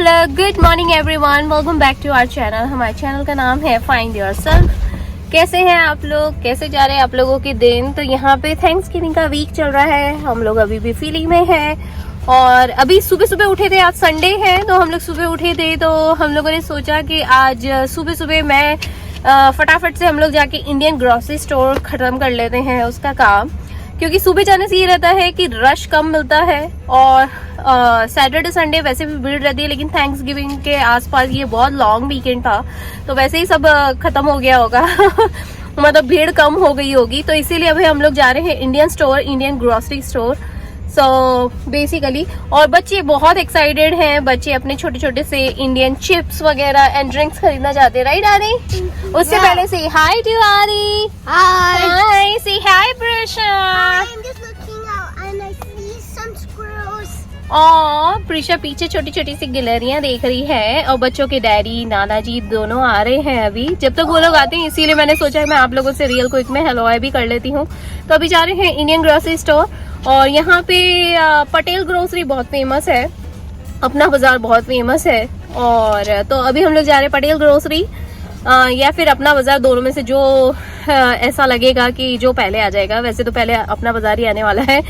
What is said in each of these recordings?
Hello good morning everyone, welcome back to our channel. हमारे channel का नाम है फाइंड योरसेल्फ। कैसे हैं आप लोग, कैसे जा रहे हैं आप लोगों के दिन। तो यहाँ पे थैंक्सगिविंग का वीक चल रहा है, हम लोग अभी भी फीलिंग में हैं। और अभी सुबह सुबह उठे थे, आज संडे है तो हम लोग सुबह उठे थे। तो हम लोगों ने सोचा कि आज सुबह सुबह मैं फटाफट से हम लोग जाके इंडियन ग्रोसरी स्टोर खत्म कर लेते हैं उसका काम, क्योंकि सुबह जाने से ये रहता है कि रश कम मिलता है। और सैटरडे संडे वैसे भी भीड़ रहती है, लेकिन थैंक्स गिविंग के आसपास ये बहुत लॉन्ग वीकेंड था तो वैसे ही सब खत्म हो गया होगा मतलब भीड़ कम हो गई होगी। तो इसीलिए अभी हम लोग जा रहे हैं Indian store, Indian grocery store. So basically और बच्चे बहुत एक्साइटेड हैं। बच्चे अपने छोटे छोटे से इंडियन चिप्स वगैरह एंड ड्रिंक्स खरीदना चाहते हैं, राइट आदि? उससे पहले से हाय टू आदि। हाय, से हाय प्रिशा। और प्रिशा पीछे छोटी छोटी सी गिलहरियां देख रही है। और बच्चों के डैडी नाना जी दोनों आ रहे हैं अभी। जब तक वो लोग आते हैं इसीलिए मैंने सोचा मैं आप लोगों से रियल क्विक में हेलो हाय भी कर लेती हूँ। तो अभी जा रहे हैं इंडियन ग्रोसरी स्टोर। और यहाँ पे पटेल ग्रोसरी बहुत फेमस है, अपना बाजार बहुत फेमस है। और तो अभी हम लोग जा रहे हैं पटेल ग्रोसरी या फिर अपना बाजार, दोनों में से जो ऐसा लगेगा कि जो पहले आ जाएगा। वैसे तो पहले अपना बाजार ही आने वाला है,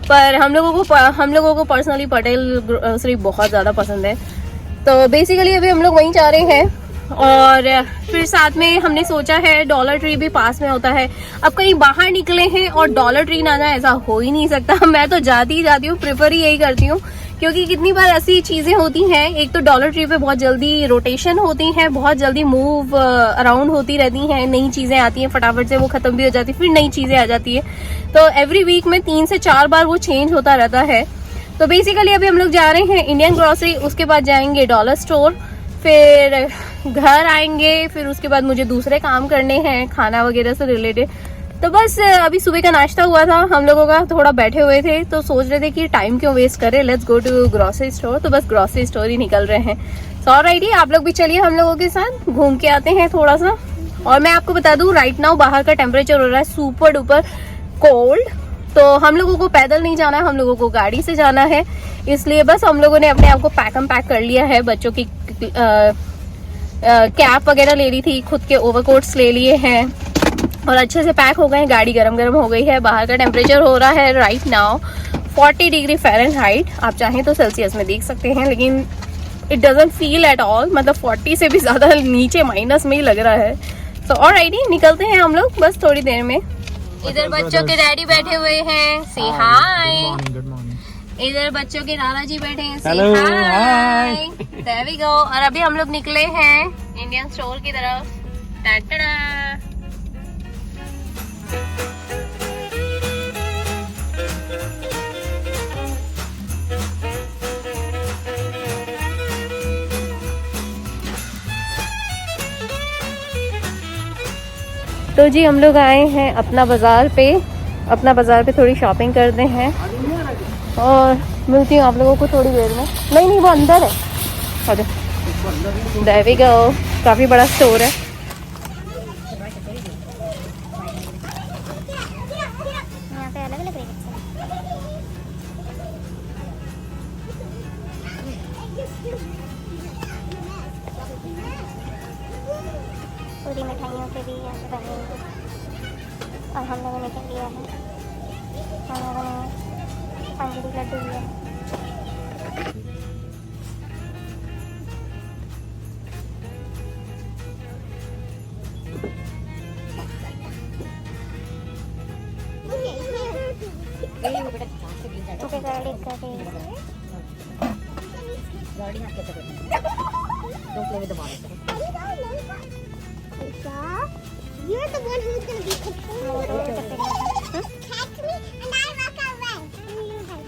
पर हम लोगों को पर्सनली पटेल ग्रोसरी बहुत ज्यादा पसंद है। तो बेसिकली अभी हम लोग वहीं जा रहे हैं। और फिर साथ में हमने सोचा है डॉलर ट्री भी पास में होता है। अब कहीं बाहर निकले हैं और डॉलर ट्री ना जाए, ऐसा हो ही नहीं सकता। मैं तो जाती ही हूँ, प्रेफर ही यही करती हूँ, क्योंकि कितनी बार ऐसी चीजें होती हैं। एक तो डॉलर ट्री पे बहुत जल्दी रोटेशन होती है, बहुत जल्दी मूव अराउंड होती रहती हैं, नई चीजें आती हैं, फटाफट से वो खत्म भी हो जाती है, फिर नई चीजें आ जाती है। तो एवरी वीक में 3 से 4 बार वो चेंज होता रहता है। तो बेसिकली अभी हम लोग जा रहे हैं इंडियन ग्रोसरी, उसके बाद जाएंगे डॉलर स्टोर, फिर घर आएंगे, फिर उसके बाद मुझे दूसरे काम करने हैं खाना वगैरह से रिलेटेड। तो बस अभी सुबह का नाश्ता हुआ था हम लोगों का, थोड़ा बैठे हुए थे तो सोच रहे थे कि टाइम क्यों वेस्ट करें, let's go to grocery store. तो बस ग्रोसरी स्टोर ही निकल रहे हैं। सो ऑलराइट, आप लोग भी चलिए हम लोगों के साथ घूम के आते हैं थोड़ा सा। और मैं आपको बता दूं राइट नाउ बाहर का टेम्परेचर हो रहा है सुपर डुपर कोल्ड। तो हम लोगों को पैदल नहीं जाना है, हम लोगों को गाड़ी से जाना है। इसलिए बस हम लोगों ने अपने आप को पैक कर लिया है। बच्चों की कैप वगैरह ले ली थी, खुद के ओवरकोट्स ले लिए हैं और अच्छे से पैक हो गए हैं। गाड़ी गरम गरम हो गई है। बाहर का टेम्परेचर हो रहा है राइट नाउ 40 डिग्री फ़ारेनहाइट। आप चाहें तो सेल्सियस में देख सकते हैं, लेकिन it doesn't feel at all, मतलब 40 से भी ज्यादा नीचे माइनस में ही लग रहा है। तो ऑलराइट, निकलते हैं हम लोग बस थोड़ी देर में। इधर बच्चों के डैडी बैठे हुए हैं, से हाय। इधर बच्चों के नाना जी बैठे हैं, से हाय। There we go. और अभी हम लोग निकले हैं इंडियन स्टोर की तरफ। टाटा। तो जी हम लोग आए हैं अपना बाजार पे थोड़ी शॉपिंग करते हैं और मिलती हूँ आप लोगों को थोड़ी देर में। नहीं वो अंदर है। There we go. काफी बड़ा स्टोर है। यहाँ पे अलग अलग रेट पूरी मिठाइयों के भी यहाँ पे बने हैं। और हम लोगों ने क्या लिया है, हम लोगों ने अंगूरी लड्डू लिया है। You're the one who's going to be controlling. Catch me and I walk away.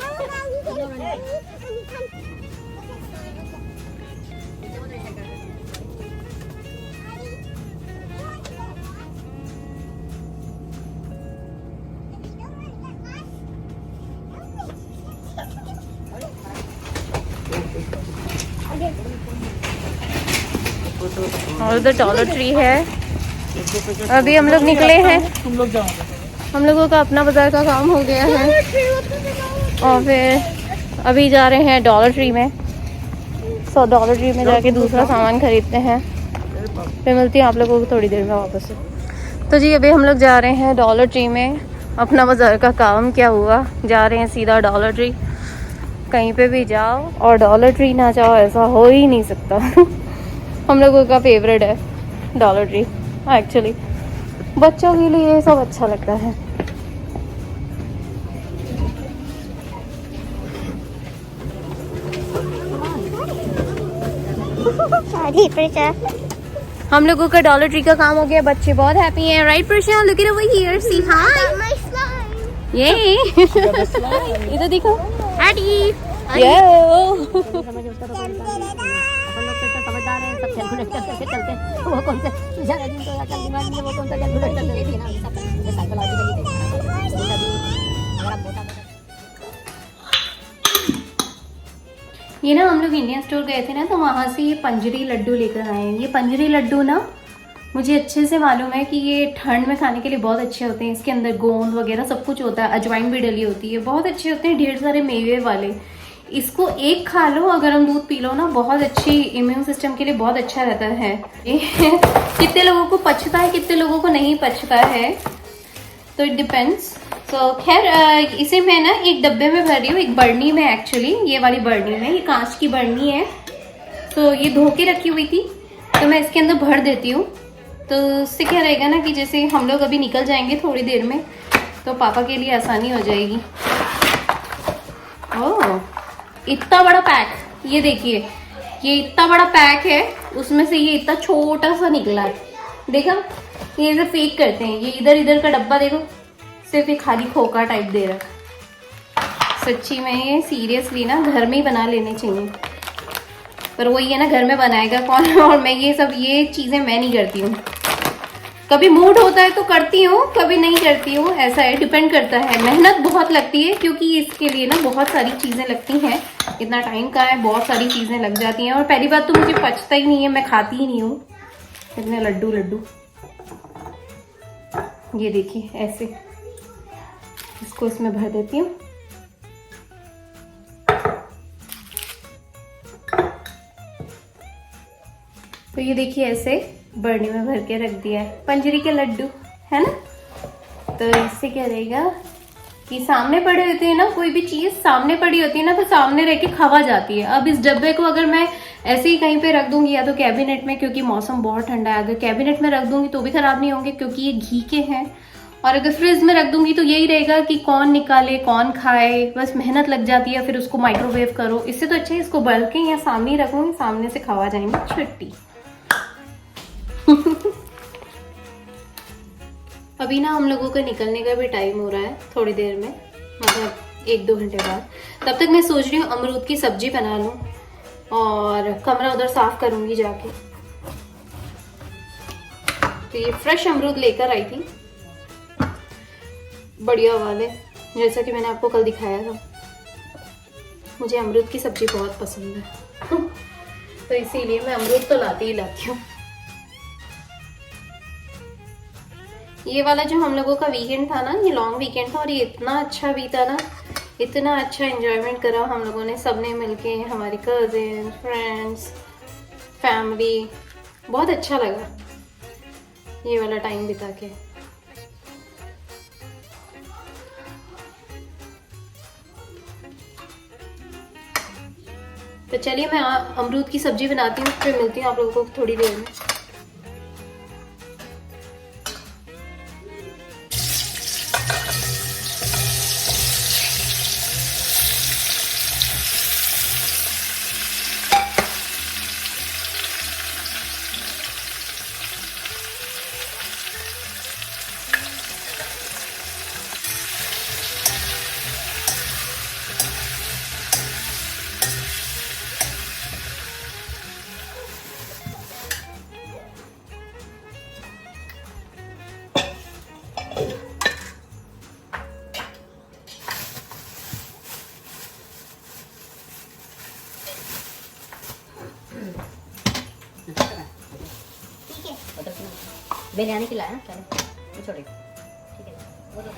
How about you get it? और उधर डॉलर ट्री है। अभी हम लोग निकले हैं, हम लोगों का अपना बाजार का काम हो गया है और फिर अभी जा रहे हैं डॉलर ट्री में। सो डॉलर ट्री में जाके दूसरा सामान खरीदते हैं, फिर मिलती हैं आप लोगों को थोड़ी देर में वापस से। तो जी अभी हम लोग जा रहे हैं डॉलर ट्री में, अपना बाज़ार का काम क्या हुआ, जा रहे हैं सीधा डॉलर ट्री। कहीं पे भी जाओ और डॉलर ट्री ना जाओ ऐसा हो ही नहीं सकता। हम लोगों का फेवरेट है डॉलर ट्री एक्चुअली, बच्चों के लिए ये सब अच्छा लगता है। हम लोगों का डॉलर ट्री का काम हो गया, बच्चे बहुत हैप्पी हैं, right Prasha? Look at over here, see hi, ये इधर देखो, हाडी ये समझदार है, सब कैलकुलेट करके चलते हैं। वो कौन सा जिनको अकल दिमाग नहीं है वो कौन सा कैलकुलेट करके देखिए ना, साइकोलॉजिकली ये ना हम लोग इंडियन स्टोर गए थे ना, तो वहाँ से ये पंजरी लड्डू लेकर आए हैं। ये पंजरी लड्डू ना मुझे अच्छे से मालूम है कि ये ठंड में खाने के लिए बहुत अच्छे होते हैं। इसके अंदर गोंद वगैरह सब कुछ होता है, अजवाइन भी डली होती है, बहुत अच्छे होते हैं, ढेर सारे मेवे वाले। इसको एक खा लो, अगर हम दूध पी लो ना, बहुत अच्छी, इम्यून सिस्टम के लिए बहुत अच्छा रहता है। कितने लोगों को पचता है, कितने लोगों को नहीं पचता है, तो इट डिपेंड्स। तो खैर इसे मैं ना एक डब्बे में भर रही हूँ, एक बर्नी में, एक्चुअली ये वाली बर्नी में, ये कांच की बर्नी है, तो ये धो के रखी हुई थी, तो मैं इसके अंदर भर देती हूँ। तो उससे क्या रहेगा ना कि जैसे हम लोग अभी निकल जाएंगे थोड़ी देर में, तो पापा के लिए आसानी हो जाएगी। ओह इतना बड़ा पैक, ये देखिए, ये इतना बड़ा पैक है, उसमें से ये इतना छोटा सा निकला है, देखा? ये ऐसे फेक करते हैं, ये इधर इधर का डब्बा देखो, सिर्फ ये खाली खोखा टाइप दे रखा। सच्ची में ये सीरियसली ना घर में ही बना लेने चाहिए, पर वही है ना, घर में बनाएगा कौन? और मैं ये सब ये चीजें मैं नहीं करती हूँ, कभी मूड होता है तो करती हूँ, कभी नहीं करती हूँ, ऐसा है, डिपेंड करता है। मेहनत बहुत लगती है क्योंकि इसके लिए ना बहुत सारी चीजें लगती हैं, इतना टाइम का है, बहुत सारी चीजें लग जाती हैं, और पहली बात तो मुझे पचता ही नहीं है, मैं खाती ही नहीं हूँ इतने लड्डू लड्डू। ये देखिए ऐसे इसको इसमें भर देती हूँ। तो ये देखिए ऐसे बर्नी में भर के रख दिया है, पंजरी के लड्डू है ना। तो इससे क्या रहेगा कि सामने पड़े होते हैं ना, कोई भी चीज सामने पड़ी होती है ना, तो सामने रह के खवा जाती है। अब इस डब्बे को अगर मैं ऐसे ही कहीं पे रख दूंगी, या तो कैबिनेट में, क्योंकि मौसम बहुत ठंडा है, अगर कैबिनेट में रख दूंगी तो भी खराब नहीं होंगे क्योंकि ये घी के हैं, और अगर फ्रिज में रख दूंगी तो यही रहेगा कि कौन निकाले कौन खाए, बस मेहनत लग जाती है, फिर उसको माइक्रोवेव करो। इससे तो अच्छा है इसको बल के या सामने ही रखूंगी, सामने से खवा जाएंगे, छुट्टी। अभी ना हम लोगों को निकलने का भी टाइम हो रहा है, थोड़ी देर में, मतलब 1-2 घंटे बाद। तब तक मैं सोच रही हूँ अमरूद की सब्जी बना लूँ, और कमरा उधर साफ करूंगी जाके। तो ये फ्रेश अमरूद लेकर आई थी, बढ़िया वाले, जैसा कि मैंने आपको कल दिखाया था। मुझे अमरूद की सब्जी बहुत पसंद है, तो इसीलिए मैं अमरूद तो लाती ही लाती हूँ। ये वाला जो हम लोगों का वीकेंड था ना, ये लॉन्ग वीकेंड था, और ये इतना अच्छा बीता ना, इतना अच्छा एंजॉयमेंट करा हम लोगों ने, सबने मिलके, हमारे कजिन, फ्रेंड्स, फैमिली, बहुत अच्छा लगा ये वाला टाइम बिता के। तो चलिए मैं अमरूद की सब्जी बनाती हूँ, फिर मिलती हूँ आप लोगों को थोड़ी देर में। बिरयानी खिलाया ना, चलो छोटे, ठीक है वो तो।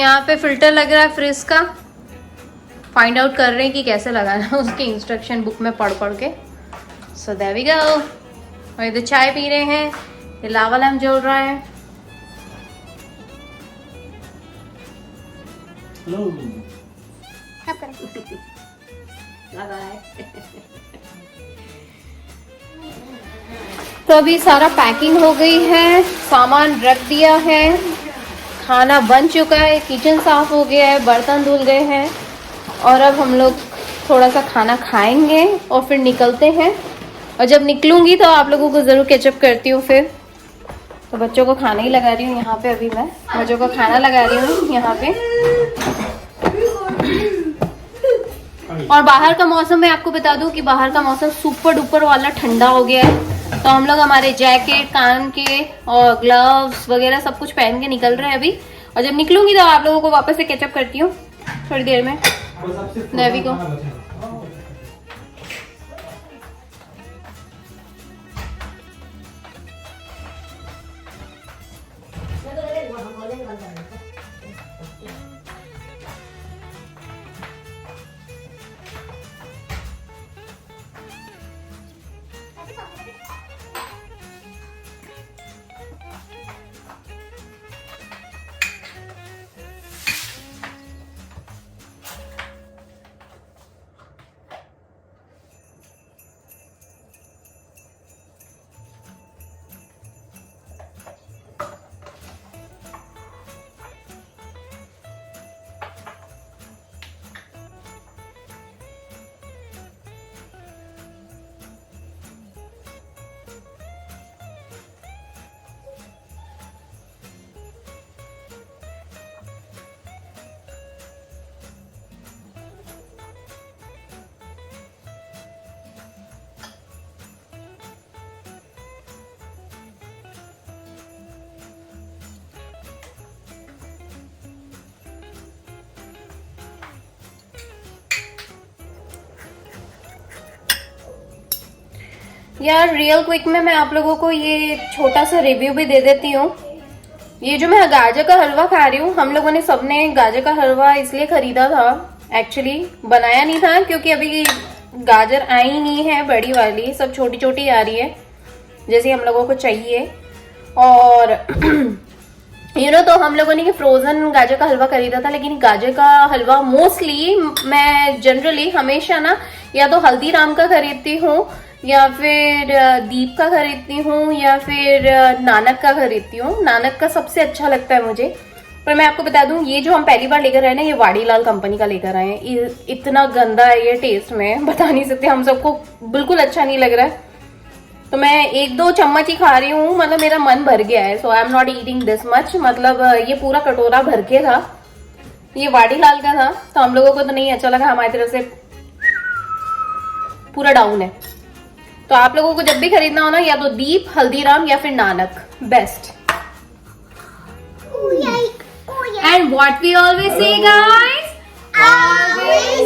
यहाँ पे फिल्टर लग रहा है फ्रिज का, फाइंड आउट कर रहे हैं कि कैसे लगाना है उसके इंस्ट्रक्शन बुक में पढ़ पढ़ के। So there we go. और इधर चाय पी रहे हैं, ये लावा लैम्प जल रहा है। अब करें। तो अभी सारा पैकिंग हो गई है, सामान रख दिया है, खाना बन चुका है, किचन साफ हो गया है, बर्तन धुल गए हैं और अब हम लोग थोड़ा सा खाना खाएंगे और फिर निकलते हैं। और जब निकलूंगी तो आप लोगों को ज़रूर कैचअप करती हूँ फिर। तो बच्चों को खाना ही लगा रही हूँ यहाँ पे, अभी मैं बच्चों को खाना लगा रही हूँ यहाँ पे। और बाहर का मौसम मैं आपको बता दूं कि बाहर का मौसम सुपर डुपर वाला ठंडा हो गया है। तो हम लोग हमारे जैकेट, कान के और ग्लव्स वगैरह सब कुछ पहन के निकल रहे हैं अभी। और जब निकलूंगी तो आप लोगों को वापस से कैचअप करती हूँ थोड़ी देर में। देवी को यार रियल क्विक में मैं आप लोगों को ये छोटा सा रिव्यू भी दे देती हूँ। ये जो मैं गाजर का हलवा खा रही हूँ, हम लोगों ने सबने गाजर का हलवा इसलिए खरीदा था, एक्चुअली बनाया नहीं था क्योंकि अभी गाजर आई नहीं है बड़ी वाली, सब छोटी छोटी आ रही है जैसे हम लोगों को चाहिए। और तो हम लोगों ने फ्रोजन गाजर का हलवा खरीदा था, लेकिन गाजर का हलवा मोस्टली मैं जनरली हमेशा ना या तो हल्दीराम का खरीदती हूँ या फिर दीप का खरीदती हूँ या फिर नानक का खरीदती हूँ। नानक का सबसे अच्छा लगता है मुझे। पर मैं आपको बता दूं, ये जो हम पहली बार लेकर आए ना, ये वाड़ीलाल कंपनी का लेकर आए हैं। इतना गंदा है ये, टेस्ट में बता नहीं सकते, हम सबको बिल्कुल अच्छा नहीं लग रहा है। तो मैं 1-2 चम्मच ही खा रही हूँ, मतलब मेरा मन भर गया है। So I am not eating this much, मतलब ये पूरा कटोरा भर के था। ये वाड़ीलाल का था तो हम लोगों को तो नहीं अच्छा लगा, हमारी तरफ से पूरा डाउन है। तो आप लोगों को जब भी खरीदना हो ना, या तो दीप, हल्दीराम या फिर Nanak, best. And what we always say guys, always